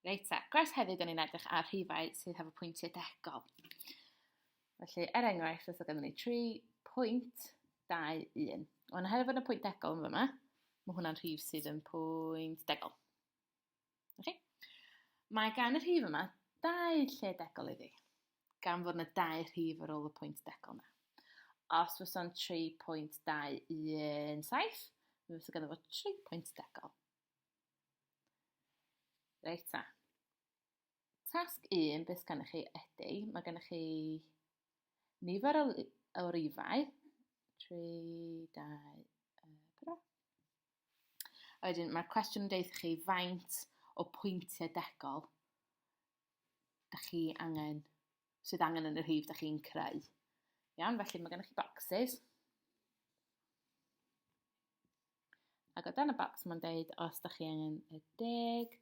Reit ta, gres heddiw da ni'n edrych ar rhifau sydd hefo pwyntiau degol. Felly, enghraifft, os oes ni 3.21. Ond hefyd fod y pwynt degol yn fyma, mae hwnna'n rhif sydd yn pwynt degol. Okay? Mae gan y rhif yma 2 lle degol iddi, gan fod yna 2 rhif ar ôl y pwynt degol yna. Os fysa o'n 3.217, fysa ganddo fo 3 pwynt degol. Reit ta. Tasg 1, beth gennych chi ydy, mae gennych chi nifer o rifau, 3, 2, 4. A wedyn, mae'r cwestiwn yn deud chi faint o pwyntiau degol sydd angen yn y rhif da chi'n creu. Iawn, felly mae gennych chi boxes. Ac o dan y box mae'n deud os da chi angen y 10,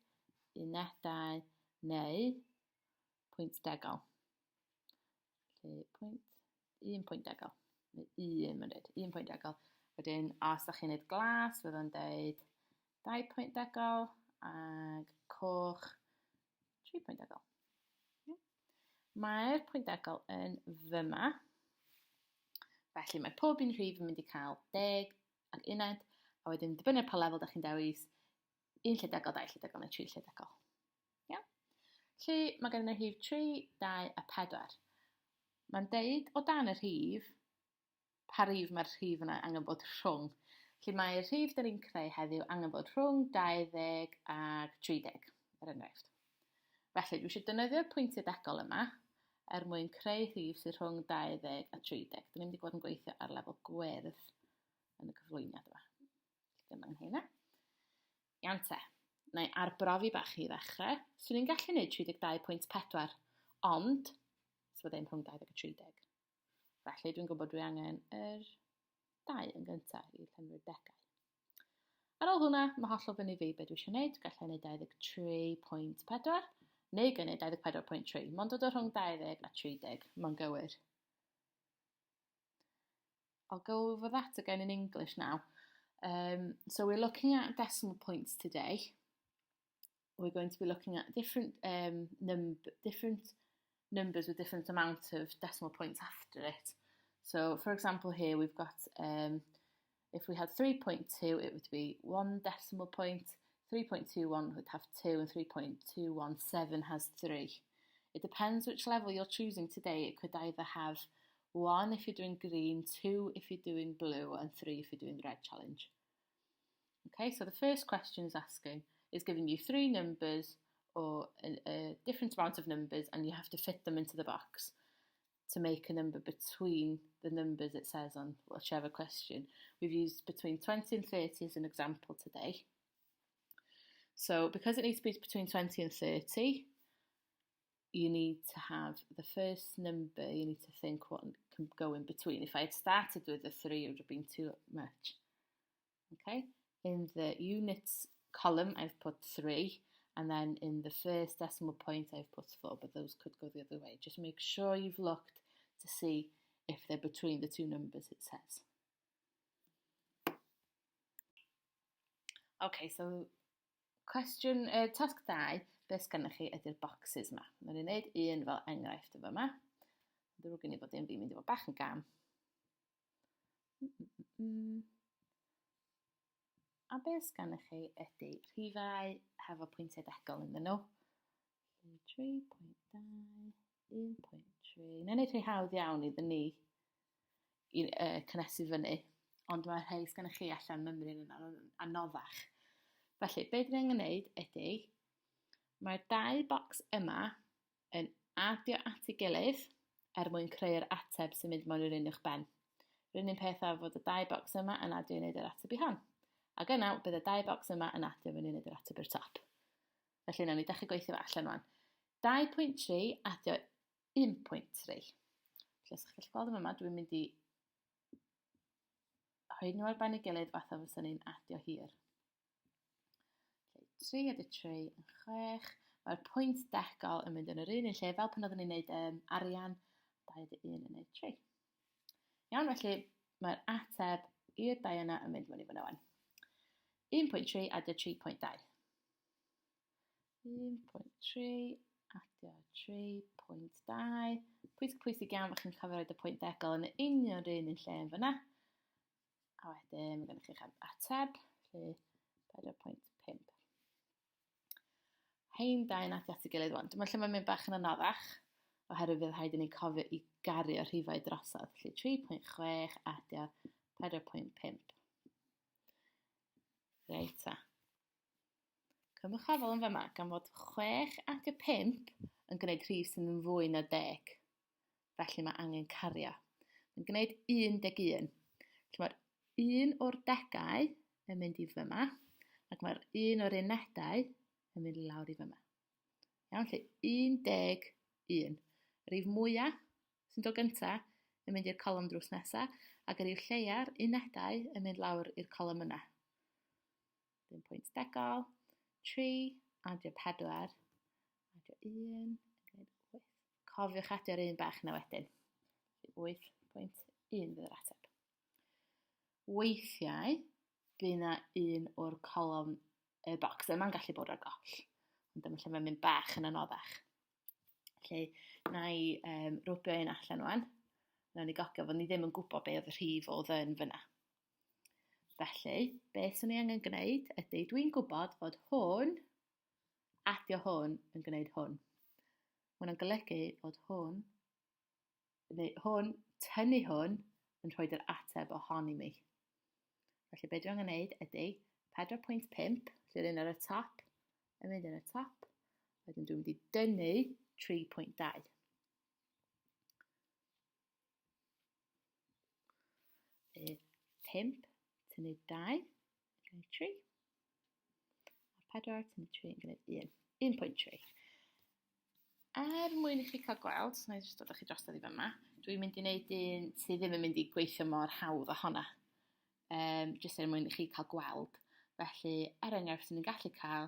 unedau neu pwynt degol. Felly, 1 pwynt degol. Neu 1, mae'n deud, 1 pwynt degol. Wedyn, os da chi'n neud glas, fydd o'n deud 2 pwynt degol, ac coch, 3 pwynt degol. Mae'r pwynt degol yn fyma. Felly, mae pob un rhif yn mynd i cael 10 ac uned, a wedyn, dibynnu pa lefel da chi'n dewis, 1 lle degol, 2 lle degol, neu 3 lle degol. Iawn? Felly, mae gen y rhif 3, 2 a 4. Mae'n deud o dan y rhif, pa rhif mae'r rhif yna angen bod rhwng. Felly mae'r rhif da ni'n creu heddiw angen bod rhwng 20 ac 30, enghraifft. Felly, dwi eisiau defnyddio'r pwyntiau degol yma mwyn creu rhif sydd rhwng 20 a 30. Da ni'n mynd i bod yn gweithio ar lefel gwyrdd yn y cyflwyniad yma. Dyma yn hynna. Iawn te. Na i arbrofi bach i ddechrau. So ni'n gallu gwneud 32.4, ond so bod e'n rhwng 20 a 30. Felly dwi'n gwybod dwi angen yr 2 yn gyntaf i llenwi'r degau. Ar ôl hwnna, mae hollol fyny fi beth dwi eisiau gwneud. Gallai wneud 23.4 neu gwneud 24.3. Mae'n dod o rhwng 20 a 30. Mae'n gywir. I'll go over that again in English now. So we're looking at decimal points today. We're going to be looking at different numbers with different amount of decimal points after it. So, for example, here we've got, if we had 3.2, it would be 1 decimal point, 3.21 would have 2, and 3.217 has 3. It depends which level you're choosing today. It could either have 1 if you're doing green, 2 if you're doing blue, and 3 if you're doing the red challenge. Okay, so the first question is giving you 3 numbers or a different amount of numbers, and you have to fit them into the box to make a number between the numbers it says on whichever question. We've used between 20 and 30 as an example today. So because it needs to be between 20 and 30, you need to have the first number, you need to think what can go in between. If I had started with a 3, it would have been too much. Okay, in the units column, I've put 3. And then in the first decimal point, I've put 4, but those could go the other way. Just make sure you've looked to see if they're between the 2 numbers it says. Okay, so task 2, beth gennych chi ydy'r boxes yma. Mae'n gwneud un fel enghraifft efo yma. Dwi'n gwneud bod un fi'n mynd i fod bach yn gam. A beth gennych chi ydy rhifau hefo pwyntiau degol ynddyn nhw. 3.2, 1.3. Na'n neud rhai hawdd iawn iddyn ni cynnesu fyny, ond mae rhai gennych chi allan mymryn yn anoddach. Felly, beth ni'n gwneud ydy, mae'r 2 bocs yma yn adio at ei gilydd mwyn creu'r ateb sy'n mynd mewn i'r un uwch ben. Yr unig peth a fod y 2 bocs yma yn adio i wneud yr ateb i hon. Ac yna, bydd y 2 bocs yma yn adio fyny i wneud yr ateb i'r top. Felly, nawn ni dechrau gweithio allan wan. 2.3 adio 1.3. Felly, os ych chi'n gweld yma, dwi'n mynd i rhoi nhw ar ben ei gilydd fatha fysa ni'n adio hir. 3 adio 3 yn 6. Mae'r pwynt degol yn mynd yn yr un lle, fel pan oeddwn ni'n gwneud arian, 2 adio 1 yn gwneud 3. Iawn, felly mae'r ateb i'r 2 yna yn mynd mewn i fyny wan. 1.3 adio 3.2. 1.3 adio 3.2. Pwysig iawn fach chi'n cofio roed y pwynt degol yn y union un yn lle yn fyna. A wedyn mae gennych chi'ch ateb, lle 4.5. Hein dau'n adio at ei gilydd wan. Dyma lle mae'n mynd bach yn anoddach, oherwydd fydd rhaid i ni cofio i gario rhifau drosodd. Lle 3.6 adio 4.5. Reit ta. Cymwch hafol yn fyma, gan fod 6 adio 5 yn gwneud rhif sy'n yn fwy na 10. Felly mae angen cario. Mae'n gwneud 11. Felly mae'r 1 o'r degau yn mynd i fyma, ac mae'r 1 o'r unedau yn mynd lawr i fyma. Iawn, lle 11. Yr rhif mwyaf sy'n dod gyntaf yn mynd i'r colwm drws nesaf, ac yr rhif lleia'r unedau yn mynd lawr i'r colwm yna. 1 pwynt degol, 3, adio 4, adio 1, gwneud 8. Cofiwch adio'r un bach na wedyn. 8.1 fydd yr ateb. Weithiau, bydd yna un o'r colwm y bocs. Yma'n gallu bod ar goll. Ond dyma lle mae'n mynd bach yn anoddach. Lle, na i rwbio un allan wan. Na ni gogio fod ni ddim yn gwybod be oedd y rhif oedd yn fyna. Felly, beth sy'n ni angen gwneud ydy, dwi'n gwybod fod hwn adio hwn yn gwneud hwn. Hwna'n golygu fod hwn tynnu hwn yn rhoi yr ateb ohoni mi. Felly, beth dwi'n angen gwneud ydy 4.5, lle'r un ar y top, yn mynd yn y top, wedyn dwi'n mynd i dynnu 3.2. Fydd 5 tynnu 2 yn gwneud 3. A 4 tynnu 3 yn gwneud 1. 1.3. Mwyn i chi cael gweld, na i jyst dod â chi drosodd i fyma, dwi'n mynd i wneud un sydd ddim yn mynd i gweithio mor hawdd o honna. Jyst mwyn i chi cael gweld. Felly, enghraifft sy'n ni'n gallu cael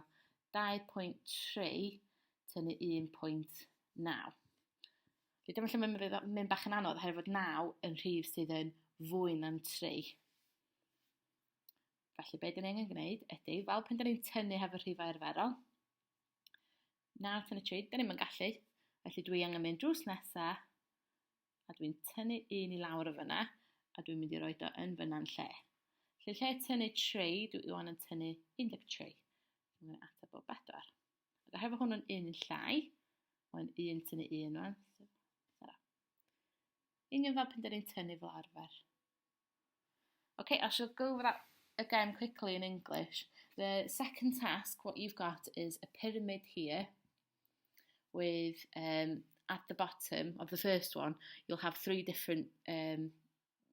2.3 tynnu 1.9. Dyma lle mae'n mynd bach yn anodd, oherwydd fod 9 yn rhif sydd yn fwy na'n 3. Felly, be dyn ni'n gwneud ydy, fel pan dyn ni'n tynnu hefo rhifau arferol, 9 tynnu 3, dyn ni'n gallu. Felly, dwi angen mynd drws nesaf, a dwi'n tynnu 1 i lawr o fyna, a dwi'n mynd i roed o yn fyna'n lle. Lle tynnu 3, dwi'n yn tynnu 13. Dwi'n ateb o 4. Ac hefo hwn yn 1 yn llai, mae'n 1 tynnu 1 o'n. Union fel pan dyn ni'n tynnu fel arfer. Okay, I shall go over that again quickly in English. The second task, what you've got is a pyramid here with, at the bottom of the first one, you'll have 3 different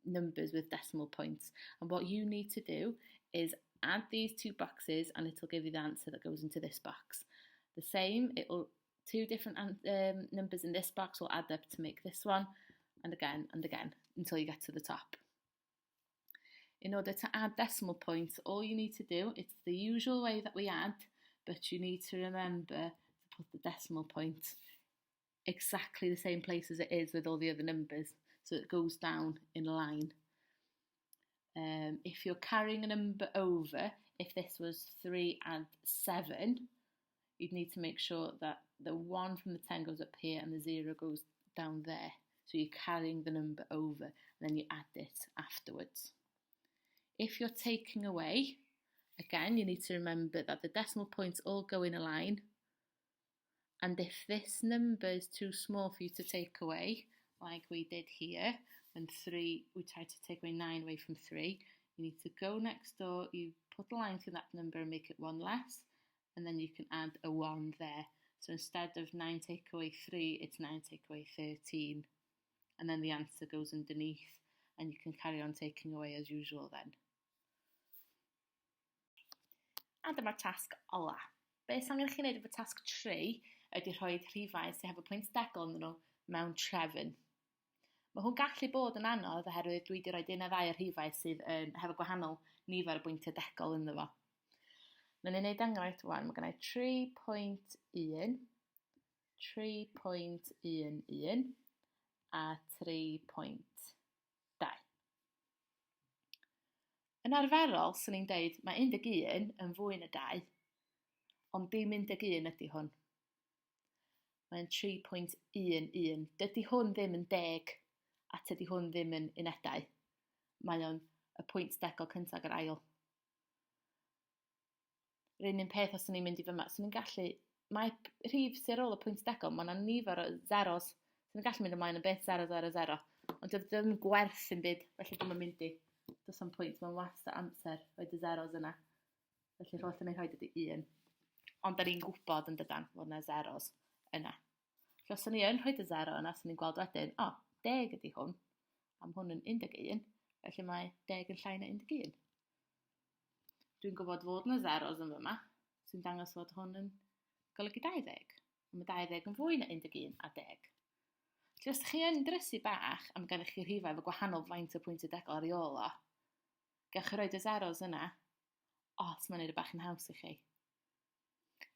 numbers with decimal points. And what you need to do is add these 2 boxes and it'll give you the answer that goes into this box. The same, 2 different numbers in this box will add up to make this one, and again until you get to the top. In order to add decimal points, all you need to do, it's the usual way that we add, but you need to remember to put the decimal point exactly the same place as it is with all the other numbers, so it goes down in a line. If you're carrying a number over, if this was 3 and 7, you'd need to make sure that the 1 from the 10 goes up here and the 0 goes down there. So you're carrying the number over and then you add it afterwards. If you're taking away, again, you need to remember that the decimal points all go in a line. And if this number is too small for you to take away, like we did here, and 3, we tried to take away 9 away from 3, you need to go next door, you put the line through that number and make it 1 less, and then you can add a 1 there. So instead of 9 take away 3, it's 9 take away 13. And then the answer goes underneath, and you can carry on taking away as usual then. A dyma'r tasg ola. Beth angen chi wneud efo tasg 3 ydy rhoi rhifau sydd hefo pwynt degol yn nhw mewn trefn. Mae hwn gallu bod yn anodd oherwydd dwi wedi rhoi 1 a 2 rhifau sydd hefo gwahanol nifer o bwyntiau degol ynddo fo. Nawn ni wneud enghraifft wan, mae gennau 3.1, 3.11 a 3.2. Yn arferol, sy'n ni'n deud, mae 11 yn fwy na 2, ond dim 11 ydy hwn. Mae'n 3.11. Dydy hwn ddim yn 10, a tydy hwn ddim yn unedau. Mae o'n y pwynt degol cyntaf ar ail. Yr un peth os ni'n mynd i fyma, so ni'n gallu, mae rhif sy'n ar ôl y pwynt degol, mae yna nifer o zeros, so ni'n gallu mynd ymlaen yn beth 0, 0, 0, ond dydy ddim gwerth yn byd, felly ddim yn mynd i. Does am pwynt, mae'n wastad amser roed y zeros yna. Felly rhywbeth yn ei rhoid ydy 1. Ond da ni'n gwybod yn dydan fod yna zeros yna. Felly os ni yn rhoid y 0 yna, so ni'n gweld wedyn, 10 ydy hwn, am hwn yn 11, felly mae 10 yn llai na 11. Dwi'n gwybod fod yna zeros yn fyma, sy'n dangos fod hwn yn golygu 20. Mae 20 yn fwy na 11 a 10. Felly os chi yn drysu bach am gennych chi rhifau efo gwahanol faint o pwynt y degol ar ei ôl o, gewch chi roed y zeros yna, os mae'n neud y bach yn haws i chi.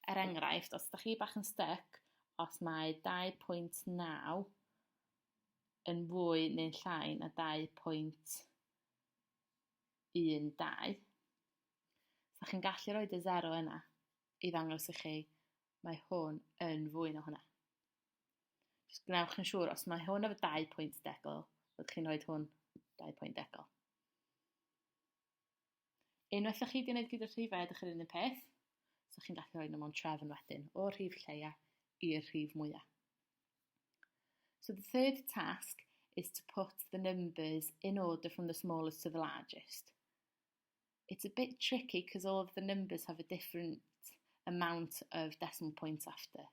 Er enghraifft, os ydych chi bach yn stuck, os mae 2.9 yn fwy neu'n llai na 2.12, so chi'n gallu roed y 0 yna i ddangos i chi mae hwn yn fwy na hwnna. Just gwnewch yn siŵr, os mae hwn efo 2 pwynt degol, byddwch chi'n roed hwn 2 pwynt degol. Unwaith ydych chi wedi gwneud gyda'r rhifau ydych chi'n un peth, so chi'n gallu rhoi nhw mewn trefn wedyn, o'r rhif lleia i'r rhif mwyaf. So the third task is to put the numbers in order from the smallest to the largest. It's a bit tricky because all of the numbers have a different amount of decimal points after.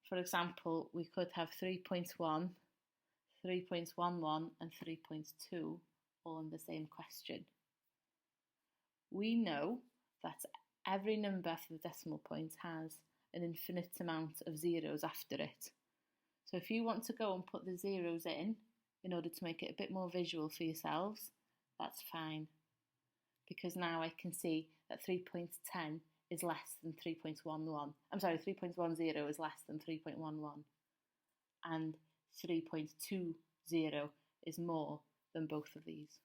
For example, we could have 3.1, 3.11 and 3.2 all in the same question. We know that every number after the decimal point has an infinite amount of zeros after it. So if you want to go and put the zeros in order to make it a bit more visual for yourselves, that's fine. Because now I can see that 3.10 is less than 3.11. I'm sorry, 3.10 is less than 3.11. And 3.20 is more than both of these.